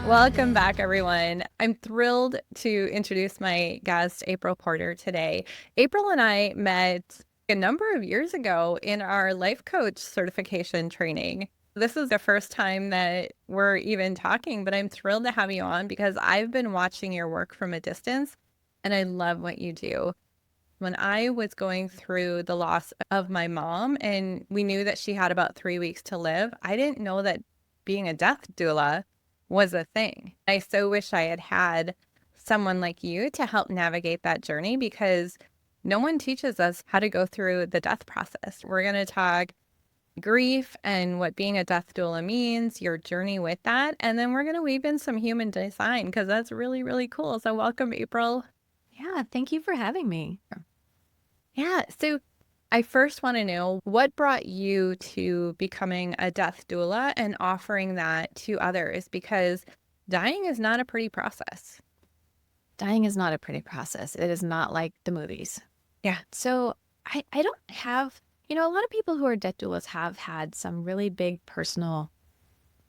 Welcome back, everyone. I'm thrilled to introduce my guest, Aypril Porter, today. April and I met a number of years ago in our life coach certification training. This is the first time that we're even talking, but I'm thrilled to have you on because I've been watching your work from a distance and I love what you do. When I was going through the loss of my mom and we knew that she had about 3 weeks to live, I didn't know that being a death doula was a thing. I so wish I had had someone like you to help navigate that journey because no one teaches us how to go through the death process. We're going to talk grief and what being a death doula means, your journey with that, and then we're going to weave in some human design because that's really, really cool. So welcome, April. Yeah, thank you for having me. Yeah. So I first want to know what brought you to becoming a death doula and offering that to others because dying is not a pretty process. Dying is not a pretty process. It is not like the movies. Yeah. So I don't have, a lot of people who are death doulas have had some really big personal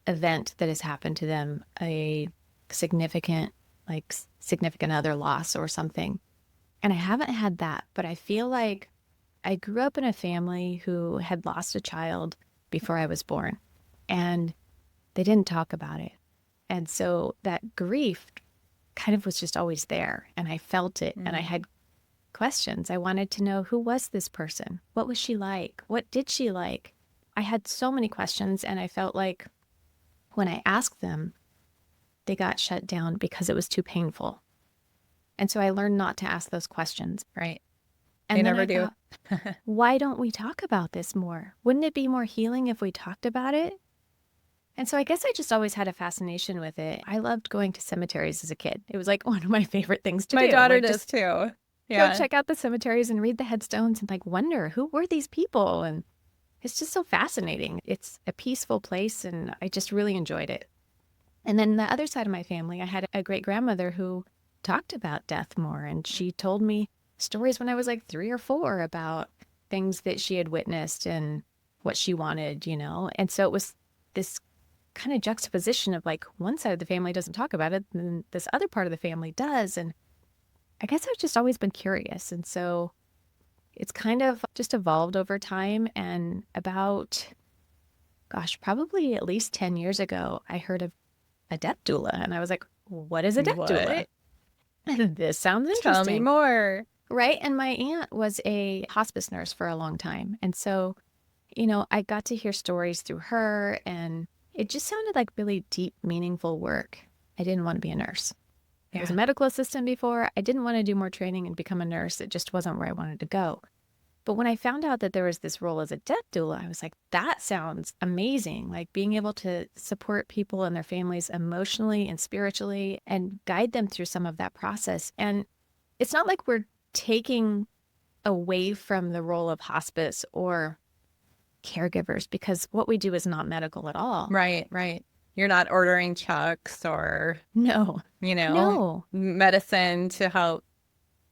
event that has happened to them, a significant, significant other loss or something. And I haven't had that, but I feel like I grew up in a family who had lost a child before I was born, and they didn't talk about it. And so that grief kind of was just always there, and I felt it, and I had questions. I wanted to know, who was this person? What was she like? What did she like? I had so many questions, and I felt like when I asked them, they got shut down because it was too painful. And so I learned not to ask those questions. Right. And They then never I do. thought, why don't we talk about this more? Wouldn't it be more healing if we talked about it? And so I guess I just always had a fascination with it. I loved going to cemeteries as a kid. It was like one of my favorite things to My do. daughter Like does just too. go Yeah. check out the cemeteries and read the headstones and like wonder, who were these people? And it's just so fascinating. It's a peaceful place and I just really enjoyed it. And then the other side of my family, I had a great grandmother who talked about death more, and she told me stories when I was like 3 or 4 about things that she had witnessed and what she wanted. And so it was this kind of juxtaposition of like one side of the family doesn't talk about it, and this other part of the family does. And I guess I've just always been curious. And so it's kind of just evolved over time. And about, gosh, probably at least 10 years ago, I heard of a death doula. And I was like, what is a death doula? What? This sounds Tell me interesting. more. Right. And my aunt was a hospice nurse for a long time. And so, I got to hear stories through her, and it just sounded like really deep, meaningful work. I didn't want to be a nurse. I was a Yeah. medical assistant before. I didn't want to do more training and become a nurse. It just wasn't where I wanted to go. But when I found out that there was this role as a death doula, I was like, that sounds amazing. Like being able to support people and their families emotionally and spiritually and guide them through some of that process. And it's not like we're taking away from the role of hospice or caregivers, because what we do is not medical at all. Right, right. You're not ordering chucks or, No, you know, no, medicine to help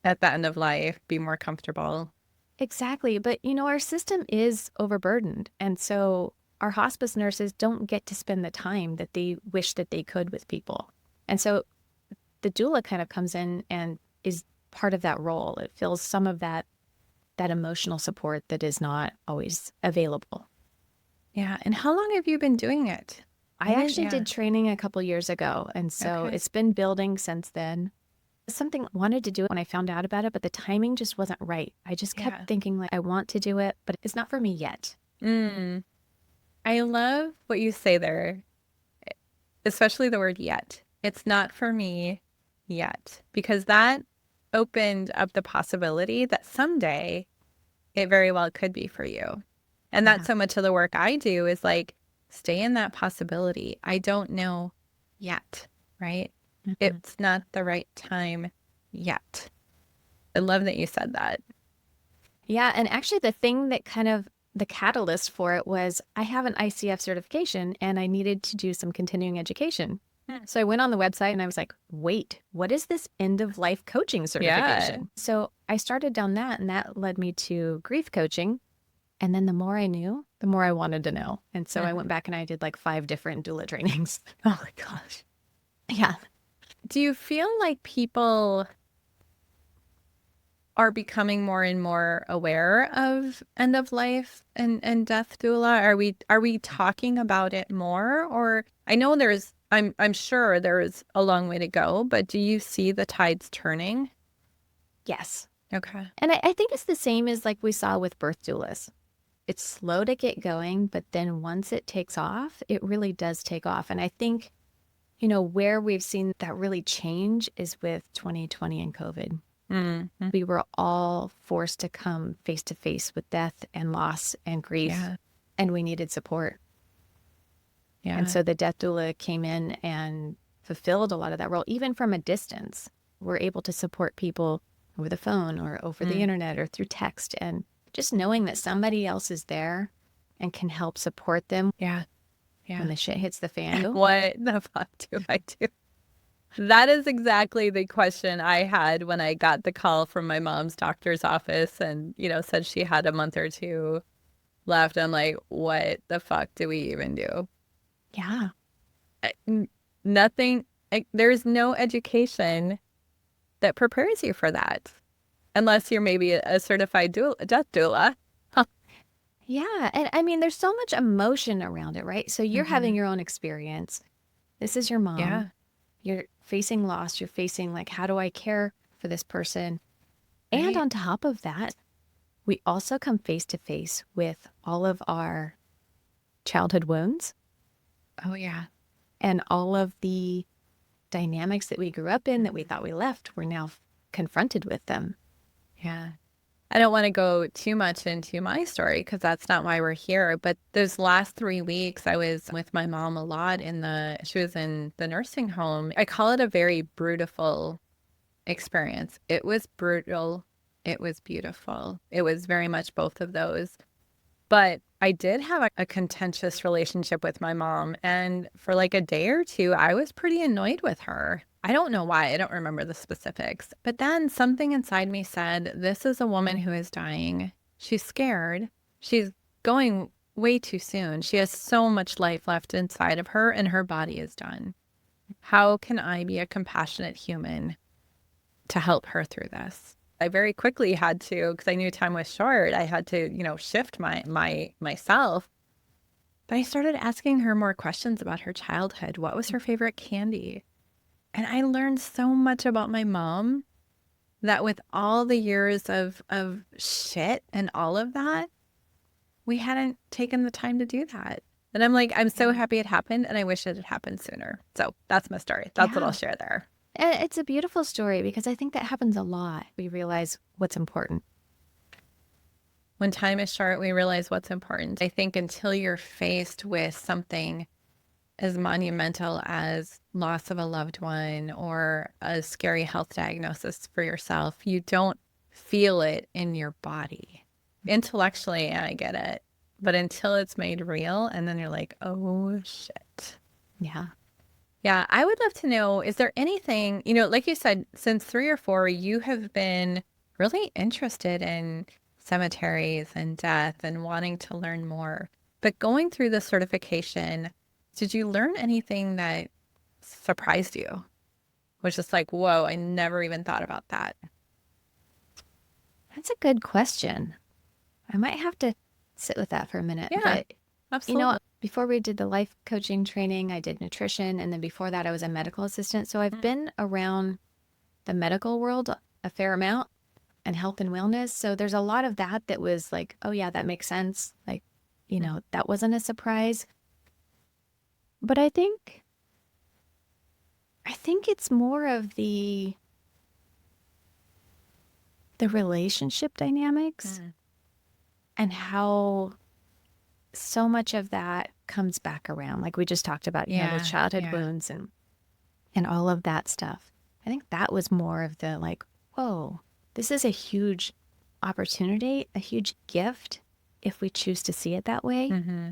at the end of life be more comfortable. exactly. But, our system is overburdened. And so our hospice nurses don't get to spend the time that they wish that they could with people. And so the doula kind of comes in and is part of that role. It fills some of that emotional support that is not always available. Yeah. And how long have you been doing it? I Didn't, actually yeah. did training a couple years ago, and so Okay. it's been building since then. Something I wanted to do it when I found out about it, but the timing just wasn't right. I just Yeah. kept thinking like I want to do it, but it's not for me yet. Mm. I love what you say there, especially the word yet. It's not for me yet, because that opened up the possibility that someday it very well could be for you. And that's Yeah. so much of the work I do is like stay in that possibility. I don't know yet, right? Mhm. It's not the right time yet. I love that you said that. Yeah, and actually the thing that kind of the catalyst for it was I have an ICF certification and I needed to do some continuing education. So I went on the website and I was like, wait, what is this end of life coaching Yeah. certification? So I started down that, and that led me to grief coaching. And then the more I knew, the more I wanted to know. And so I went back and I did like 5 different doula trainings. Oh my gosh. Yeah. Do you feel like people are becoming more and more aware of end of life and death doula? Are we talking about it more? Or I know I'm sure there is a long way to go, but do you see the tides turning? Yes. Okay. And I think it's the same as like we saw with birth doulas. It's slow to get going, but then once it takes off, it really does take off. And I think, where we've seen that really change is with 2020 and COVID. Mm-hmm. We were all forced to come face to face with death and loss and grief, Yeah. and we needed support. And Yeah. so the death doula came in and fulfilled a lot of that role, even from a distance. We're able to support people over the phone or over the Mm. internet or through text. And just knowing that somebody else is there and can help support them Yeah. when Yeah. the shit hits the fan. What the fuck do I do? That is exactly the question I had when I got the call from my mom's doctor's office and, said she had a month or two left. I'm like, what the fuck do we even do? Yeah. Nothing, there's no education that prepares you for that unless you're maybe a certified death doula. Huh. Yeah. And I mean, there's so much emotion around it, right? So you're having Hmm. your own experience. This is your mom. Yeah. You're facing loss. You're facing, like, how do I care for this person? And Right. on top of that, we also come face to face with all of our childhood wounds Oh, yeah. and all of the dynamics that we grew up in that we thought we left. We're now confronted with them. Yeah. I don't want to go too much into my story because that's not why we're here. But those last 3 weeks, I was with my mom a lot she was in the nursing home. I call it a very brutal experience. It was brutal. It was beautiful. It was very much both of those. But I did have a contentious relationship with my mom. And for like a day or two, I was pretty annoyed with her. I don't know why. I don't remember the specifics. But then something inside me said, this is a woman who is dying. She's scared. She's going way too soon. She has so much life left inside of her, and her body is done. How can I be a compassionate human to help her through this? I very quickly had to, because I knew time was short, I had to, shift myself. But I started asking her more questions about her childhood. What was her favorite candy? And I learned so much about my mom that with all the years of shit and all of that, we hadn't taken the time to do that. And I'm like, I'm so Yeah. happy it happened, and I wish it had happened sooner. So that's my story. That's what I'll Yeah. share there. And it's a beautiful story because I think that happens a lot. We realize what's important. When time is short, we realize what's important. I think until you're faced with something as monumental as loss of a loved one or a scary health diagnosis for yourself, you don't feel it in your body. Intellectually, I get it. But until it's made real, and then you're like, oh shit. Yeah. Yeah, I would love to know, is there anything, like you said, since 3 or 4, you have been really interested in cemeteries and death and wanting to learn more. But going through the certification, did you learn anything that surprised you? Was just like, whoa, I never even thought about that. That's a good question. I might have to sit with that for a minute. Yeah, But, absolutely. before we did the life coaching training, I did nutrition. And then before that, I was a medical assistant. So I've been around the medical world a fair amount and health and wellness. So there's a lot of that was like, oh, yeah, that makes sense. Like, that wasn't a surprise. But I think it's more of the relationship dynamics Mm. and how so much of that comes back around. Like we just talked about, those Yeah, childhood yeah. wounds and all of that stuff. I think that was more of the like, whoa, this is a huge opportunity, a huge gift if we choose to see it that way. Mm-hmm.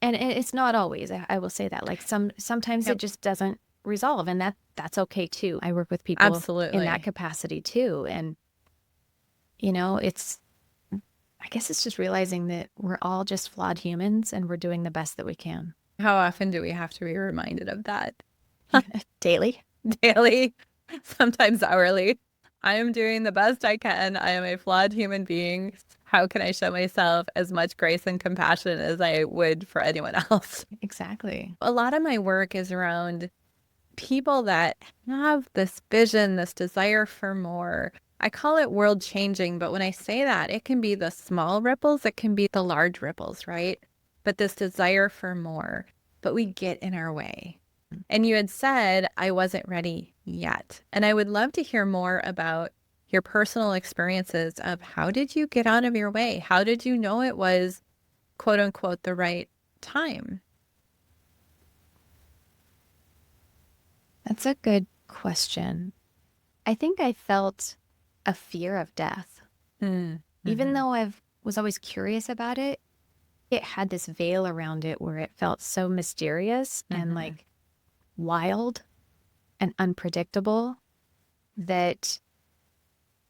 And it's not always, I will say that. Like sometimes it Yep, just doesn't resolve, and that's okay too. I work with people in that absolutely. capacity too. And it's I guess it's just realizing that we're all just flawed humans and we're doing the best that we can. How often do we have to be reminded of that? Daily. daily, sometimes hourly. I am doing the best I can. I am a flawed human being. How can I show myself as much grace and compassion as I would for anyone else? Exactly. A lot of my work is around people that have this vision, this desire for more. I call it world changing, but when I say that, it can be the small ripples, it can be the large ripples, right? But this desire for more, but we get in our way. And you had said I wasn't ready yet. And I would love to hear more about your personal experiences of how did you get out of your way? How did you know it was quote unquote the right time? That's a good question. I think I felt a fear of death. Even Mm-hmm. though I was always curious about it, it had this veil around it where it felt so mysterious and Mm-hmm. like wild and unpredictable that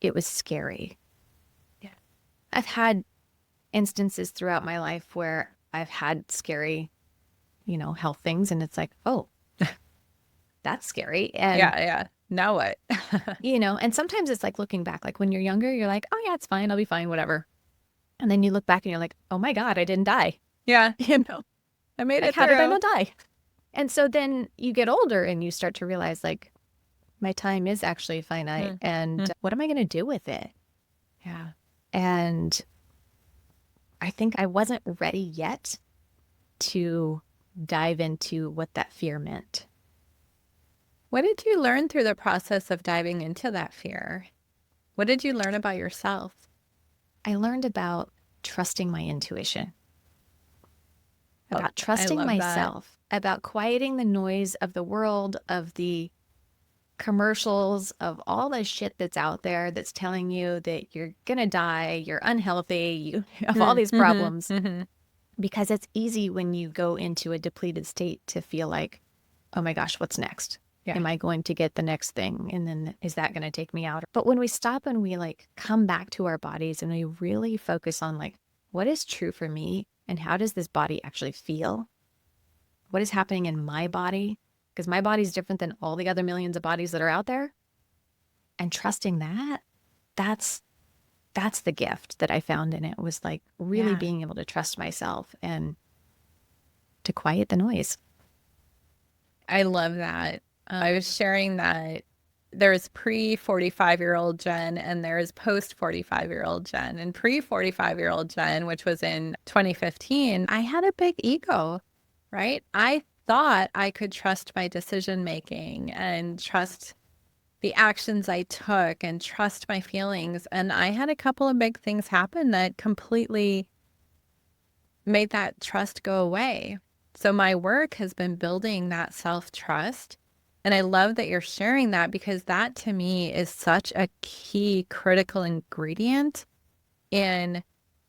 it was scary. Yeah. I've had instances throughout my life where I've had scary, health things, and it's like, oh, that's scary. And, Yeah, yeah. Now what? and sometimes it's like looking back, like when you're younger, you're like, oh, yeah, it's fine. I'll be fine, whatever. And then you look back and you're like, oh my God, I didn't die. Yeah, You know, I made like, it how did I through. not die? And so then you get older and you start to realize, like, my time is actually finite. Mm, And mm. what am I going to do with it? Yeah. And I think I wasn't ready yet to dive into what that fear meant. What did you learn through the process of diving into that fear? What did you learn about yourself? I learned about trusting my intuition, Oh, about I trusting love that. myself, about quieting the noise of the world, of the commercials, of all the shit that's out there that's telling you that you're going to die, you're unhealthy, you have all Mm, these mm-hmm, problems. mm-hmm. Because it's easy when you go into a depleted state to feel like, oh my gosh, what's next? Yeah. Am I going to get the next thing? And then is that going to take me out? But when we stop and we like come back to our bodies and we really focus on like, what is true for me? And how does this body actually feel? What is happening in my body? Because my body is different than all the other millions of bodies that are out there. And trusting that, that's that's the gift that I found in it, was like really Yeah. being able to trust myself and to quiet the noise. I love that. I was sharing that there's pre 45-year-old Jen and there's post 45-year-old Jen. And pre 45-year-old Jen, which was in 2015, I had a big ego, right? I thought I could trust my decision making and trust the actions I took and trust my feelings. And I had a couple of big things happen that completely made that trust go away. So my work has been building that self-trust. And I love that you're sharing that because that to me is such a key critical ingredient in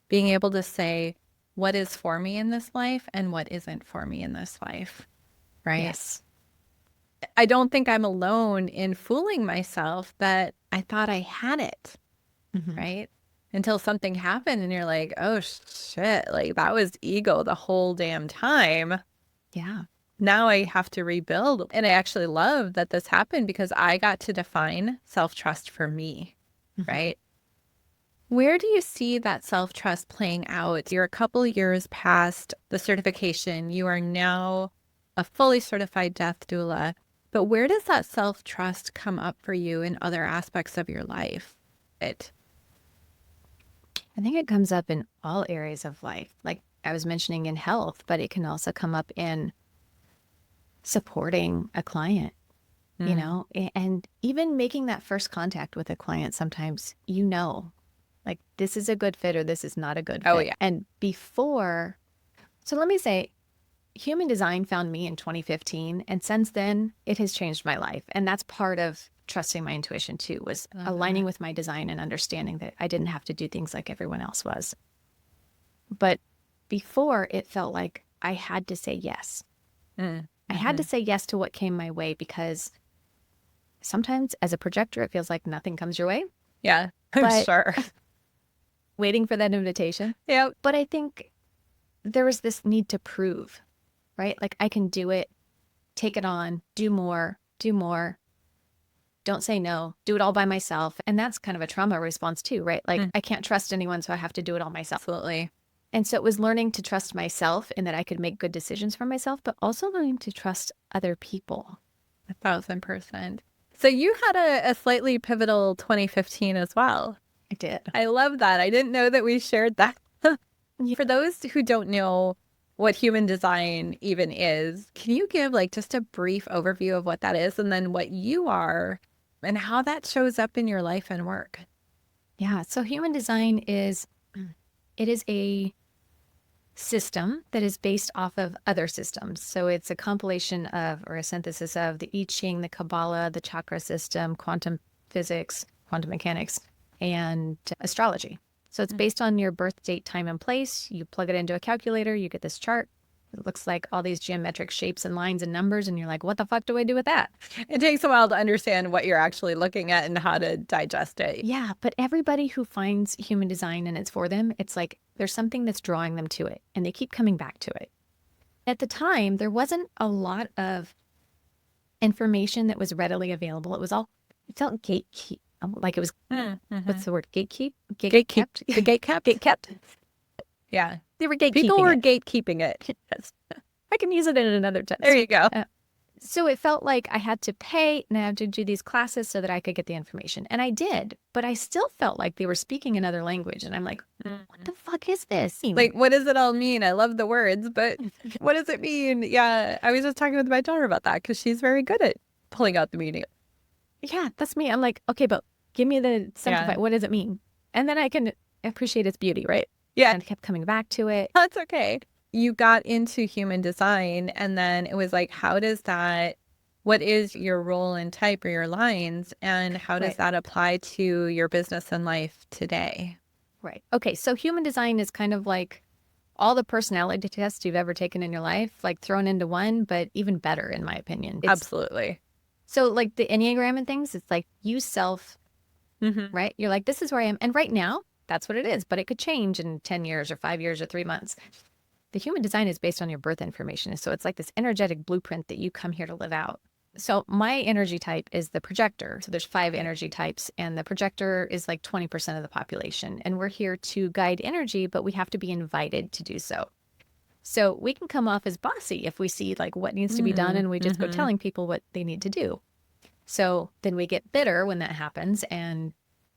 being able to say what is for me in this life and what isn't for me in this life, right? Yes. I don't think I'm alone in fooling myself that I thought I had it, Mm-hmm. right? Until something happened and you're like, oh shit, like that was ego the whole damn time. Yeah. Now I have to rebuild. And I actually love that this happened because I got to define self trust for me, Mm-hmm. right? Where do you see that self trust playing out? You're a couple years past the certification. You are now a fully certified death doula. But where does that self trust come up for you in other aspects of your life? It. I think it comes up in all areas of life. Like I was mentioning in health, but it can also come up in supporting a client, Mm. and even making that first contact with a client. Sometimes, like this is a good fit or this is not a good Oh, fit. yeah. And before, so let me say, human design found me in 2015. And since then, it has changed my life. And that's part of trusting my intuition too, was I love aligning that. with my design and understanding that I didn't have to do things like everyone else was. But before, it felt like I had to say yes. Mm. I had to Hmm. say yes to what came my way because sometimes as a projector, it feels like nothing comes your way, Yeah, I'm but sure. waiting for that invitation. Yep. But I think there was this need to prove, right? Like I can do it. take it on, do more, don't say no, do it all by myself. And that's kind of a trauma response too, right? Like I can't trust anyone, so I have to do it all myself. Absolutely. And so it was learning to trust myself and that I could make good decisions for myself, but also learning to trust other people. 1,000%. So you had a slightly pivotal 2015 as well. I did. I love that. I didn't know that we shared that. For those who don't know what human design even is, can you give like just a brief overview of what that is and then what you are and how that shows up in your life and work? Yeah. So human design is a system that is based off of other systems. So it's a compilation of, or a synthesis of, the I Ching, the Kabbalah, the chakra system, quantum physics, quantum mechanics, and astrology. So it's based on your birth date, time, and place. You plug it into a calculator, you get this chart. It looks like all these geometric shapes and lines and numbers, and you're like, what the fuck do I do with that? It takes a while to understand what you're actually looking at and how to digest it. Yeah, but everybody who finds human design and it's for them, it's like there's something that's drawing them to it, and they keep coming back to it. At the time, there wasn't a lot of information that was readily available. It felt gatekeep. Like it was, what's the word? Gatekeep? Gatekeep. The gate kept? Gate kept. Yeah. They were gatekeeping People were it. gatekeeping it. I can use it in another tense. There you go. So it felt like I had to pay and I had to do these classes so that I could get the information. And I did, but I still felt like they were speaking another language. And I'm like, what the fuck is this? Like, what does it all mean? I love the words, but what does it mean? Yeah. I was just talking with my daughter about that because she's very good at pulling out the meaning. Yeah, that's me. I'm like, okay, but give me the simplified. What does it mean? And then I can appreciate its beauty, right? Yeah. And I kept coming back to it. That's okay. You got into human design and then it was like, what is your role and type or your lines and how does that apply to your business and life today? Right. Okay. So human design is kind of like all the personality tests you've ever taken in your life, like thrown into one, but even better in my opinion. Absolutely. So like the Enneagram and things, it's like you self, right? You're like, this is where I am. And right now, that's what it is, but it could change in 10 years or 5 years or 3 months. The human design is based on your birth information. So it's like this energetic blueprint that you come here to live out. So my energy type is the projector. So there's 5 energy types and the projector is like 20% of the population. And we're here to guide energy, but we have to be invited to do so. So we can come off as bossy if we see like what needs to be done and we just go telling people what they need to do. So then we get bitter when that happens and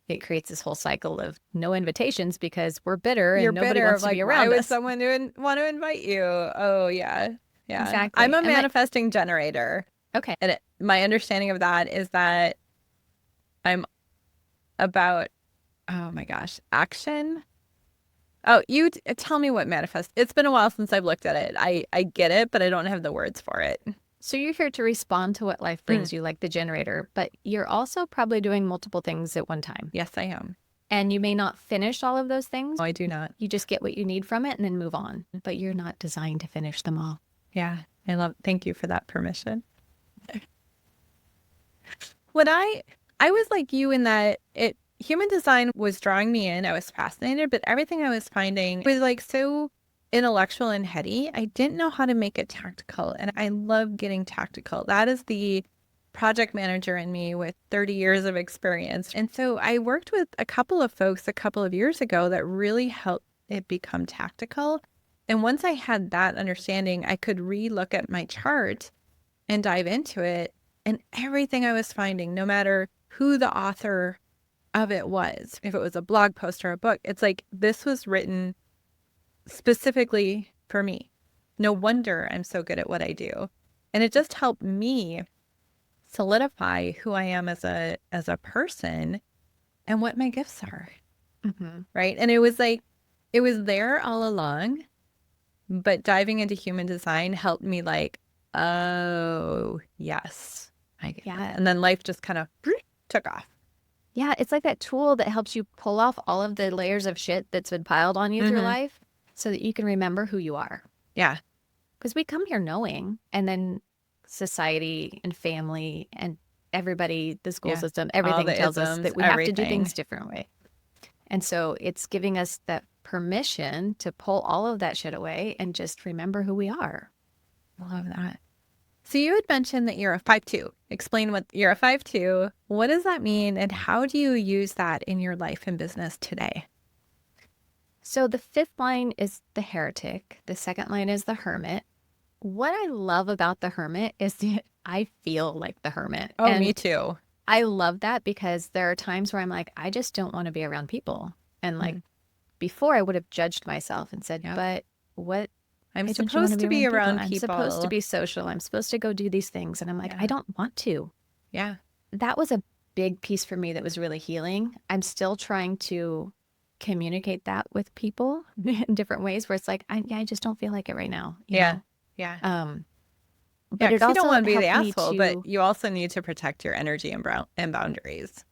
it creates this whole cycle of no invitations because we're bitter and nobody wants to be around us. Why would someone want to invite you? Oh, yeah. Yeah. Exactly. I'm a manifesting generator. Okay. And my understanding of that is that I'm about, oh my gosh, action. Oh, you tell me what manifest. It's been a while since I've looked at it. I get it, but I don't have the words for it. So you're here to respond to what life brings you, like the generator, but you're also probably doing multiple things at one time. Yes, I am. And you may not finish all of those things. No, I do not. You just get what you need from it and then move on, but you're not designed to finish them all. Yeah, thank you for that permission. I was like you in that human design was drawing me in. I was fascinated, but everything I was finding was like so intellectual and heady. I didn't know how to make it tactical, and I love getting tactical. That is the project manager in me with 30 years of experience. And so I worked with a couple of folks a couple of years ago that really helped it become tactical. And once I had that understanding, I could re-look at my chart and dive into it. And everything I was finding, no matter who the author of it was, if it was a blog post or a book, it's like this was written specifically for me. No wonder I'm so good at what I do. And it just helped me solidify who I am as a person and what my gifts are. Right. And it was there all along, but diving into human design helped me like, oh, yes, I get that. And then life just kind of took off. Yeah. It's like that tool that helps you pull off all of the layers of shit that's been piled on you through life so that you can remember who you are. Yeah. Because we come here knowing, and then society and family and everybody, the school system, everything tells us that we have to do things differently. And so it's giving us that permission to pull all of that shit away and just remember who we are. I love that. So you had mentioned that you're a 5'2". Explain what you're a 5'2". What does that mean? And how do you use that in your life and business today? So the fifth line is the heretic. The second line is the hermit. What I love about the hermit is that I feel like the hermit. Oh, me And too. I love that because there are times where I'm like, I just don't want to be around people. And like Mm, before, I would have judged myself and said, yep. but what? I'm Why don't you want to supposed be to be around people? around I'm supposed to people. be social. I'm supposed to go do these things. And I'm like, I Yeah. don't want to. Yeah. That was a big piece for me that was really healing. I'm still trying to communicate that with people in different ways where it's like, I just don't feel like it right now, you Yeah. know? Yeah. Um, Yeah. but it Because you don't also want to be the helped me asshole, but to you also need to protect your energy and boundaries.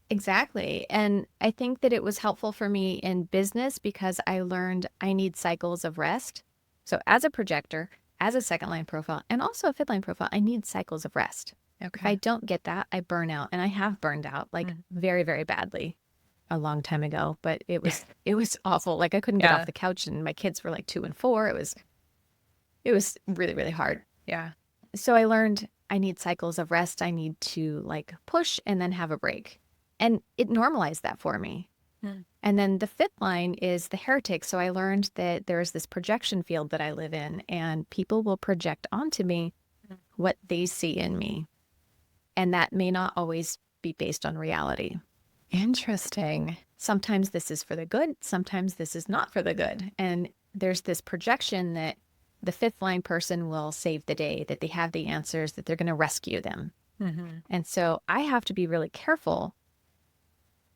exactly. And I think that it was helpful for me in business because I learned I need cycles of rest. So as a projector, as a second line profile, and also a fifth line profile, I need cycles of rest. If I Okay. don't get that, I burn out. And I have burned out like very, very badly a long time ago, but it was awful. Like I couldn't get off Yeah. the couch and my kids were like 2 and 4. It was really, really hard. Yeah. So I learned I need cycles of rest. I need to like push and then have a break. And it normalized that for me. Mm. And then the fifth line is the heretic. So I learned that there's this projection field that I live in, and people will project onto me what they see in me. And that may not always be based on reality. Interesting. Sometimes this is for the good, sometimes this is not for the good. And there's this projection that the fifth line person will save the day, that they have the answers, that they're going to rescue them. Mm-hmm. And so I have to be really careful.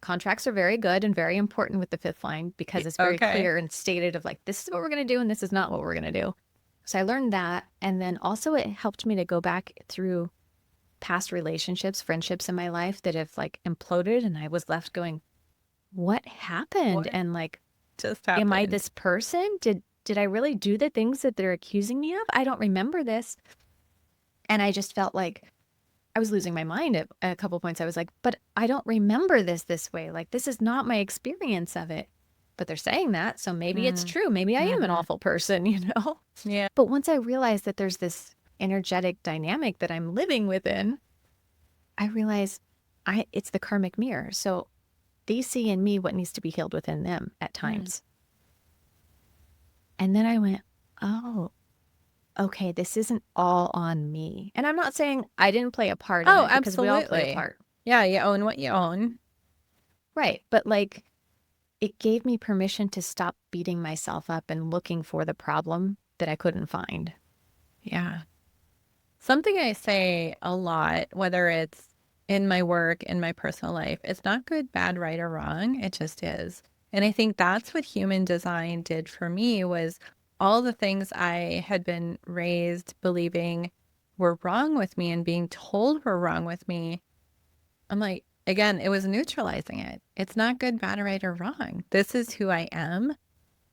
Contracts are very good and very important with the fifth line because it's very Okay. clear and stated of like, this is what we're going to do and this is not what we're going to do. So I learned that. And then also it helped me to go back through past relationships, friendships in my life that have like imploded. And I was left going, what happened? What And like, just am I happened? this person? Did I really do the things that they're accusing me of? I don't remember this. And I just felt like I was losing my mind at a couple points. I was like, but I don't remember this way. Like, this is not my experience of it. But they're saying that. So maybe it's true. Maybe I am an Mm-hmm. awful person, you know? Yeah. But once I realized that there's this energetic dynamic that I'm living within, I realized it's the karmic mirror. So they see in me what needs to be healed within them at Mm. times. And then I went, oh, okay, this isn't all on me. And I'm not saying I didn't play a part in Oh, it because we all play a absolutely. part. Yeah, you own what you own. Right. But like it gave me permission to stop beating myself up and looking for the problem that I couldn't find. Yeah. Something I say a lot, whether it's in my work, in my personal life, it's not good, bad, right, or wrong. It just is. And I think that's what human design did for me was all the things I had been raised believing were wrong with me and being told were wrong with me. I'm like, again, it was neutralizing it. It's not good, bad, right, or wrong. This is who I am.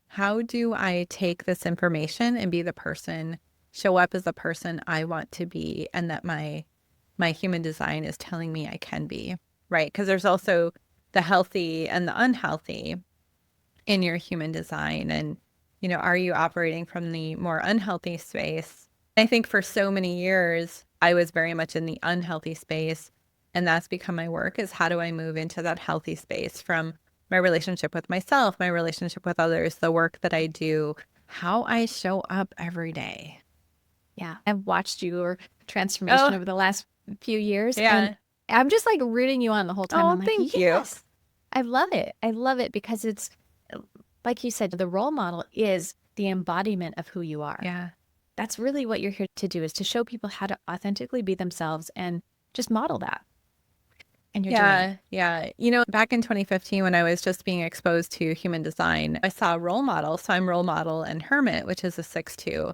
How do I take this information and be the person, show up as the person I want to be and that my human design is telling me I can be, right? Because there's also the healthy and the unhealthy in your human design. And, are you operating from the more unhealthy space? I think for so many years, I was very much in the unhealthy space. And that's become my work is how do I move into that healthy space from my relationship with myself, my relationship with others, the work that I do, how I show up every day. Yeah. I've watched your transformation Oh, over the last few years and yeah. I'm just like rooting you on the whole time. Oh, I'm like, thank you. yes, I love it. I love it because it's like you said, the role model is the embodiment of who you are. Yeah. That's really what you're here to do is to show people how to authentically be themselves and just model that. And you're doing it. Yeah, yeah. Back in 2015, when I was just being exposed to human design, I saw a role model. So I'm role model and hermit, which is a 6'2".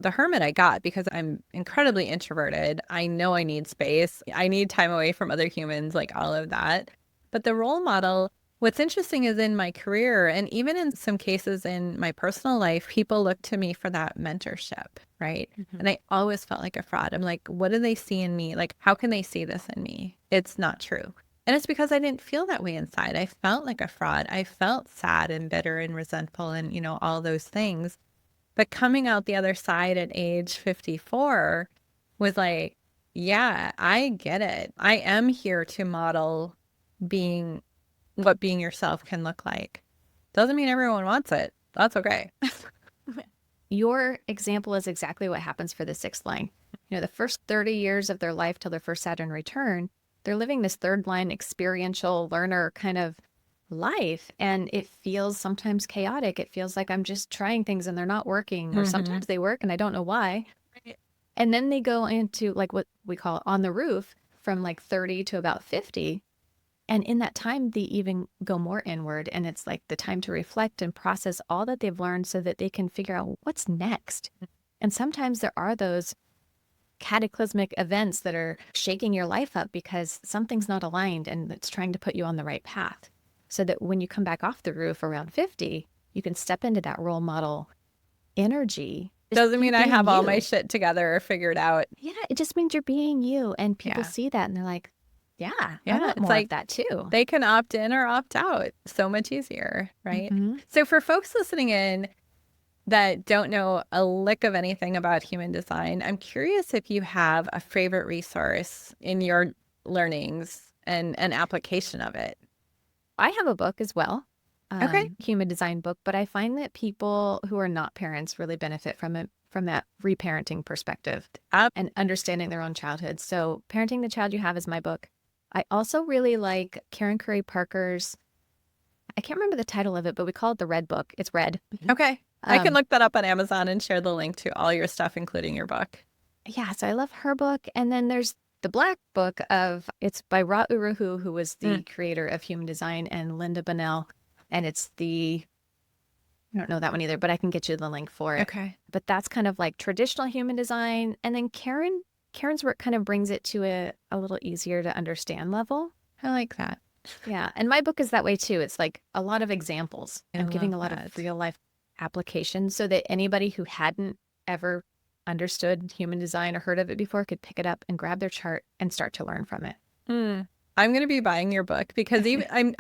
The hermit I got because I'm incredibly introverted. I know I need space. I need time away from other humans, like all of that. But the role model, what's interesting is in my career and even in some cases in my personal life, people look to me for that mentorship, right? Mhm. And I always felt like a fraud. I'm like, what do they see in me? Like, how can they see this in me? It's not true. And it's because I didn't feel that way inside. I felt like a fraud. I felt sad and bitter and resentful and, all those things. But coming out the other side at age 54 was like, yeah, I get it. I am here to model being what being yourself can look like. Doesn't mean everyone wants it. That's okay. Your example is exactly what happens for the sixth line. The first 30 years of their life till their first Saturn return, they're living this third line experiential learner kind of life. And it feels sometimes chaotic. It feels like I'm just trying things and they're not working, or sometimes they work and I don't know why. And then they go into like what we call on the roof from like 30 to about 50. And in that time, they even go more inward. And it's like the time to reflect and process all that they've learned so that they can figure out what's next. And sometimes there are those cataclysmic events that are shaking your life up because something's not aligned and it's trying to put you on the right path. So that when you come back off the roof around 50, you can step into that role model energy. Doesn't mean I have all my shit together or figured out. Yeah, it just means you're being you. And people see that and they're like, yeah, I want more of that too. They can opt in or opt out. So much easier, right? So for folks listening in that don't know a lick of anything about human design, I'm curious if you have a favorite resource in your learnings and an application of it. I have a book as well. Okay. Human design book, but I find that people who are not parents really benefit from it, from that reparenting perspective and understanding their own childhood. So Parenting the Child You Have is my book. I also really like Karen Curry Parker's, I can't remember the title of it, but we call it the Red Book. It's red. Okay. I can look that up on Amazon and share the link to all your stuff, including your book. Yeah, so I love her book. And then there's the Black Book it's by Ra Uru, who was the creator of Human Design, and Linda Bunnell. And it's I don't know that one either, but I can get you the link for it. Okay. But that's kind of like traditional human design. And then Karen's work kind of brings it to a little easier to understand level. I like that. Yeah. And my book is that way too. It's like a lot of examples. I'm giving a lot of real life applications so that anybody who hadn't ever understood human design or heard of it before could pick it up and grab their chart and start to learn from it. I'm going to be buying your book because even I'm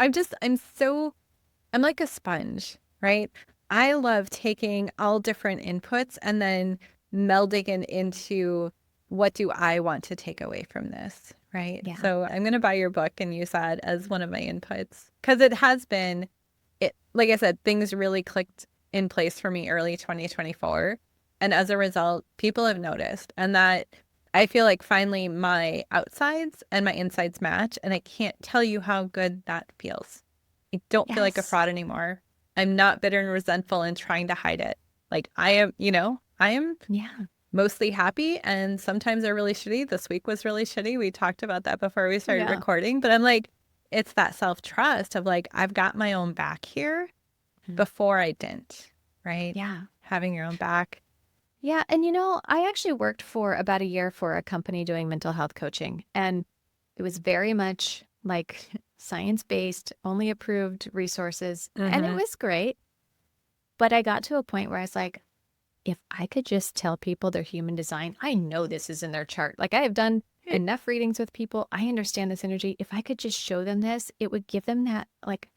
like a sponge, right? I love taking all different inputs and then melding it into what do I want to take away from this, right? Yeah. So I'm going to buy your book and use that as one of my inputs because it has been, like I said, things really clicked in place for me early 2024. And as a result, people have noticed, and that I feel like finally my outsides and my insides match. And I can't tell you how good that feels. I don't feel like a fraud anymore. I'm not bitter and resentful and trying to hide it. Like I am mostly happy, and sometimes they're really shitty. This week was really shitty. We talked about that before we started recording, but I'm like, it's that self-trust of like, I've got my own back here. Before I didn't, right? Yeah. Having your own back. Yeah. And I actually worked for about a year for a company doing mental health coaching, and it was very much like science-based, only approved resources. And it was great. But I got to a point where I was like, if I could just tell people their human design, I know this is in their chart. Like I have done enough readings with people. I understand this energy. If I could just show them this, it would give them that, like,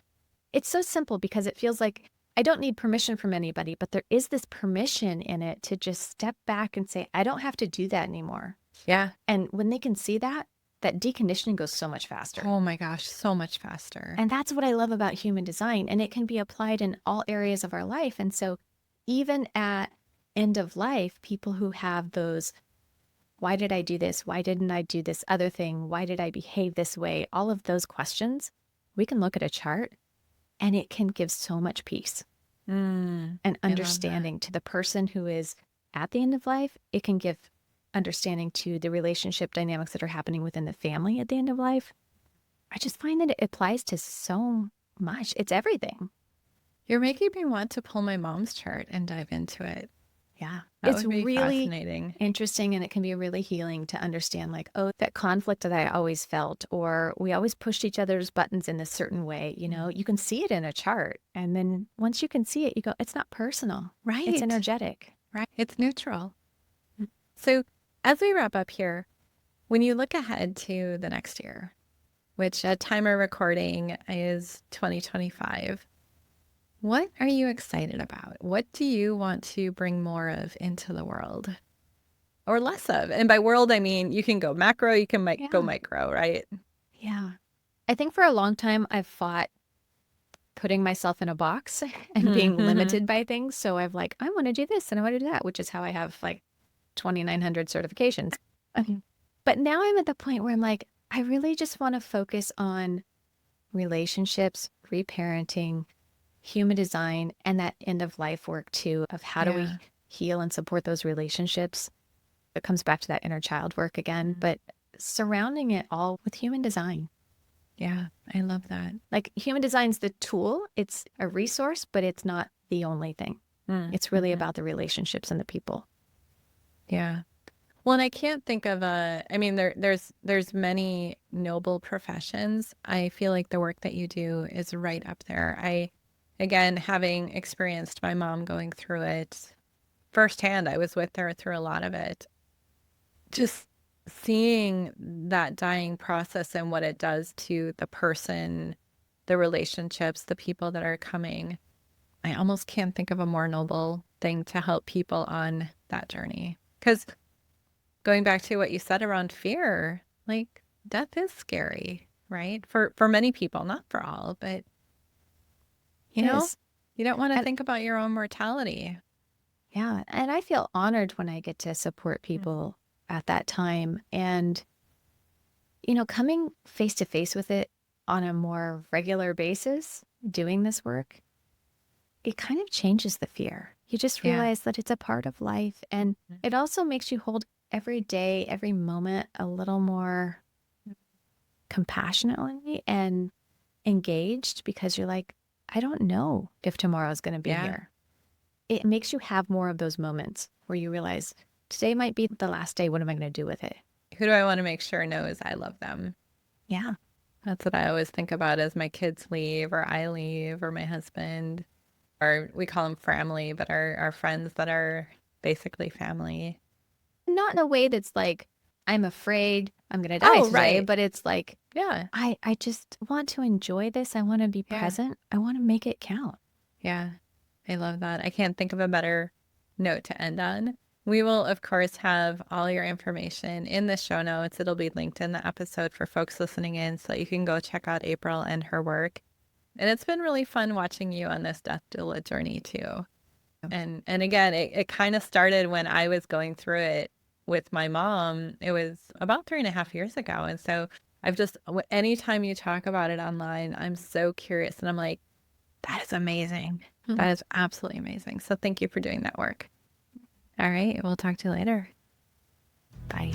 it's so simple because it feels like I don't need permission from anybody, but there is this permission in it to just step back and say, I don't have to do that anymore. Yeah. And when they can see that deconditioning goes so much faster. Oh my gosh, so much faster. And that's what I love about human design. And it can be applied in all areas of our life. And so even at end of life, people who have those, why did I do this? Why didn't I do this other thing? Why did I behave this way? All of those questions, we can look at a chart and it can give so much peace and understanding to the person who is at the end of life. It can give understanding to the relationship dynamics that are happening within the family at the end of life. I just find that it applies to so much. It's everything. You're making me want to pull my mom's chart and dive into it. Yeah. It's really fascinating. Interesting, and it can be really healing to understand, like, oh, that conflict that I always felt, or we always pushed each other's buttons in a certain way, you can see it in a chart. And then once you can see it, you go, it's not personal. Right. It's energetic. Right. It's neutral. So as we wrap up here, when you look ahead to the next year, which at time of recording is 2025, What are you excited about? What do you want to bring more of into the world or less of? And by world, I mean you can go macro, you can go Yeah. micro, right? Yeah. I think for a long time I've fought putting myself in a box and being Mm-hmm. limited by things. So I've like, I want to do this and I want to do that, which is how I have like 2,900 certifications. Okay. But now I'm at the point where I'm like, I really just want to focus on relationships, reparenting, human design, and that end of life work too, of how do we Yeah. heal and support those relationships. It comes back to that inner child work again, but surrounding it all with human design. Yeah. I love that. Like human design's the tool, it's a resource, but it's not the only thing. It's really Mm-hmm. about the relationships and the people. Yeah. Well, and I can't think of I mean, there's many noble professions. I feel like the work that you do is right up there. Again, having experienced my mom going through it firsthand, I was with her through a lot of it. Just seeing that dying process and what it does to the person, the relationships, the people that are coming. I almost can't think of a more noble thing to help people on that journey. Because going back to what you said around fear, like death is scary, right? For many people, not for all, but you It know, is. you don't want to And think about your own mortality. yeah, and I feel honored when I get to support Mhm. people at that time. And, coming face to face with it on a more regular basis, doing this work, it kind of changes the fear. You just Yeah. realize that it's a part of life. And Mhm. it also makes you hold every day, every moment a little more compassionately and engaged because you're like, I don't know if tomorrow's going to be Yeah. here. It makes you have more of those moments where you realize today might be the last day. What am I going to do with it? Who do I want to make sure knows I love them? Yeah. That's what I always think about as my kids leave or I leave or my husband, or we call them family, but our friends that are basically family. Not in a way that's like, I'm afraid I'm going to die Oh, today, right. but it's like, Yeah. I just want to enjoy this. I want to be Yeah. present. I want to make it count. Yeah. I love that. I can't think of a better note to end on. We will, of course, have all your information in the show notes. It'll be linked in the episode for folks listening in so you can go check out April and her work. And it's been really fun watching you on this death doula journey too. And again, it kind of started when I was going through it with my mom. It was about 3.5 years ago. And so I've just, anytime you talk about it online, I'm so curious. And I'm like, that is amazing. Mhm. That is absolutely amazing. So thank you for doing that work. All right. We'll talk to you later. Bye.